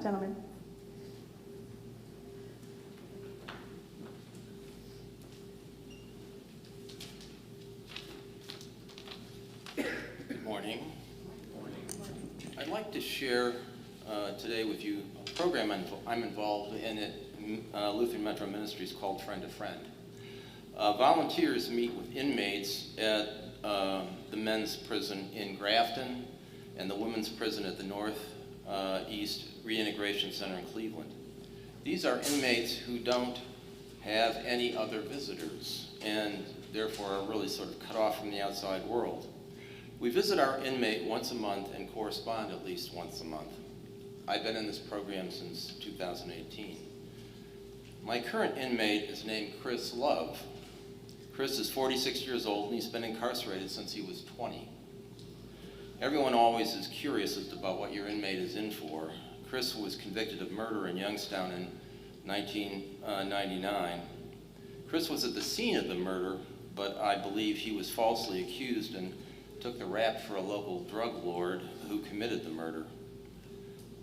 gentleman. Good morning. I'd like to share today with you a program I'm involved in at Lutheran Metro Ministries called Friend to Friend. Volunteers meet with inmates at the men's prison in Grafton and the women's prison at the Northeast Reintegration Center in Cleveland. These are inmates who don't have any other visitors and therefore are really sort of cut off from the outside world. We visit our inmate once a month and correspond at least once a month. I've been in this program since 2018. My current inmate is named Chris Love. Chris is 46 years old and he's been incarcerated since he was 20. Everyone always is curious about what your inmate is in for. Chris was convicted of murder in Youngstown in 1999. Chris was at the scene of the murder, but I believe he was falsely accused and took the rap for a local drug lord who committed the murder.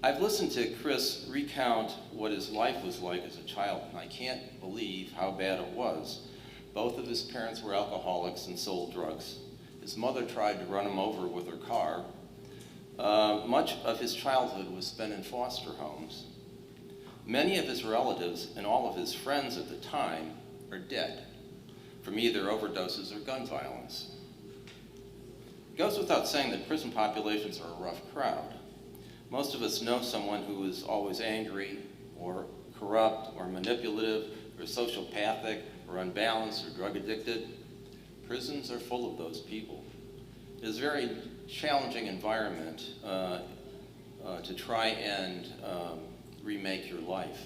I've listened to Chris recount what his life was like as a child, and I can't believe how bad it was. Both of his parents were alcoholics and sold drugs. His mother tried to run him over with her car. Much of his childhood was spent in foster homes. Many of his relatives and all of his friends at the time are dead from either overdoses or gun violence. It goes without saying that prison populations are a rough crowd. Most of us know someone who is always angry or corrupt or manipulative or sociopathic or unbalanced or drug addicted. Prisons are full of those people. It is a very challenging environment to try and remake your life.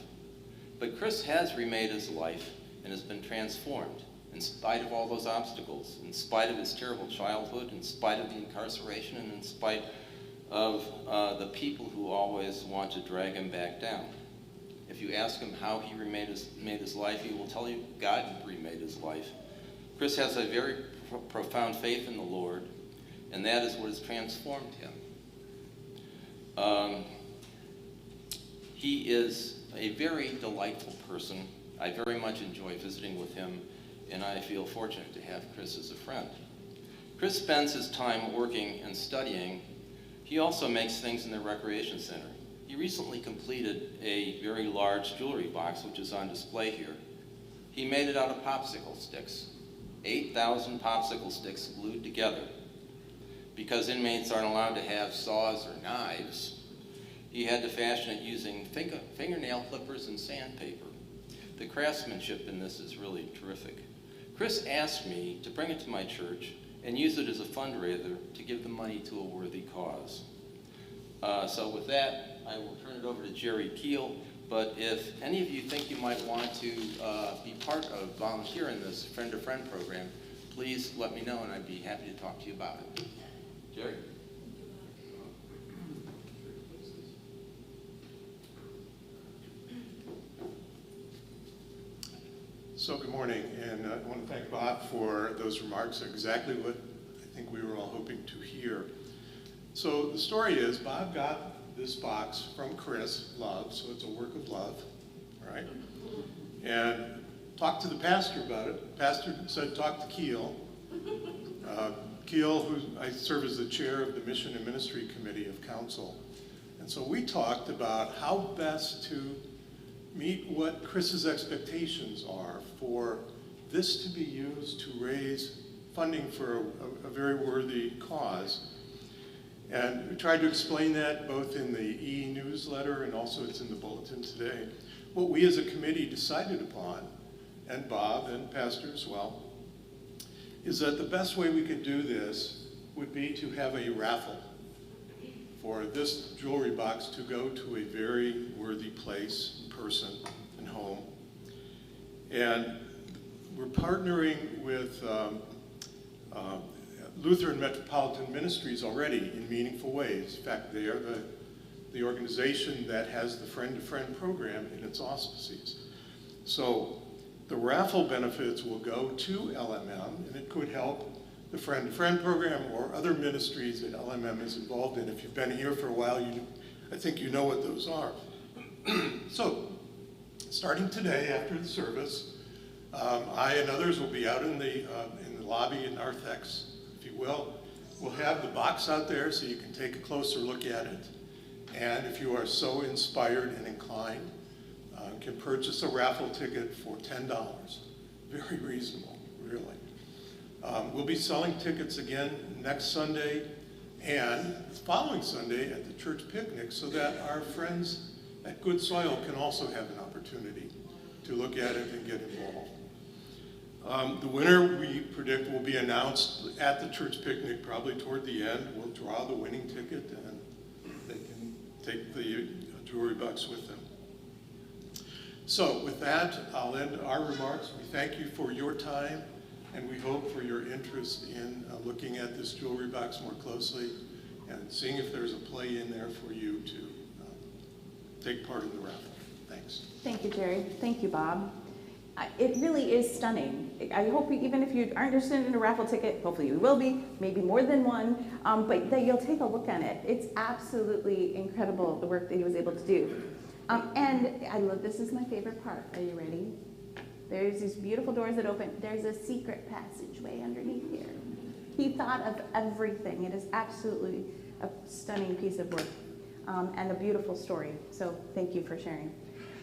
But Chris has remade his life and has been transformed in spite of all those obstacles, in spite of his terrible childhood, in spite of the incarceration, and in spite of the people who always want to drag him back down. If you ask him how he made his life, he will tell you God remade his life. Chris has a very profound faith in the Lord, and that is what has transformed him. He is a very delightful person. I very much enjoy visiting with him, and I feel fortunate to have Chris as a friend. Chris spends his time working and studying. He also makes things in the recreation center. He recently completed a very large jewelry box, which is on display here. He made it out of popsicle sticks, 8,000 popsicle sticks glued together. Because inmates aren't allowed to have saws or knives, he had to fashion it using fingernail clippers and sandpaper. The craftsmanship in this is really terrific. Chris asked me to bring it to my church and use it as a fundraiser to give the money to a worthy cause. So with that, I will turn it over to Jerry Keel, but if any of you think you might want to be part of volunteering this Friend to Friend program, please let me know and I'd be happy to talk to you about it. Jerry. So good morning, and I want to thank Bob for those remarks. They're exactly what I think we were all hoping to hear. So the story is, Bob got this box from Chris Love, so it's a work of love, all right? And talked to the pastor about it. The pastor said, talk to Keel. Keel, who I serve as the chair of the Mission and Ministry Committee of Council. And so we talked about how best to meet what Chris's expectations are for this to be used to raise funding for a very worthy cause. And we tried to explain that both in the e-newsletter and also it's in the bulletin today. What we as a committee decided upon, and Bob and Pastor as well, is that the best way we could do this would be to have a raffle for this jewelry box to go to a very worthy place, person, and home. And we're partnering with Lutheran Metropolitan Ministries already in meaningful ways. In fact, they are the organization that has the Friend to Friend program in its auspices. So the raffle benefits will go to LMM, and it could help the Friend to Friend program or other ministries that LMM is involved in. If you've been here for a while, I think you know what those are. So, starting today after the service, I and others will be out in the lobby in Narthex, if you will. We'll have the box out there so you can take a closer look at it. And if you are so inspired and inclined, can purchase a raffle ticket for $10. Very reasonable, really. We'll be selling tickets again next Sunday and the following Sunday at the church picnic so that our friends at Good Soil can also have an opportunity to look at it and get involved. The winner, we predict, will be announced at the church picnic, probably toward the end. We'll draw the winning ticket and they can take the jewelry box with them. So with that, I'll end our remarks. We thank you for your time, and we hope for your interest in looking at this jewelry box more closely and seeing if there's a play in there for you to take part in the raffle. Thanks. Thank you, Jerry. Thank you, Bob. It really is stunning. I hope even if you aren't interested in a raffle ticket, hopefully you will be, maybe more than one, but that you'll take a look at it. It's absolutely incredible, the work that he was able to do. And I love, this is my favorite part. Are you ready? There's these beautiful doors that open. There's a secret passageway underneath here. He thought of everything. It is absolutely a stunning piece of work and a beautiful story. So thank you for sharing.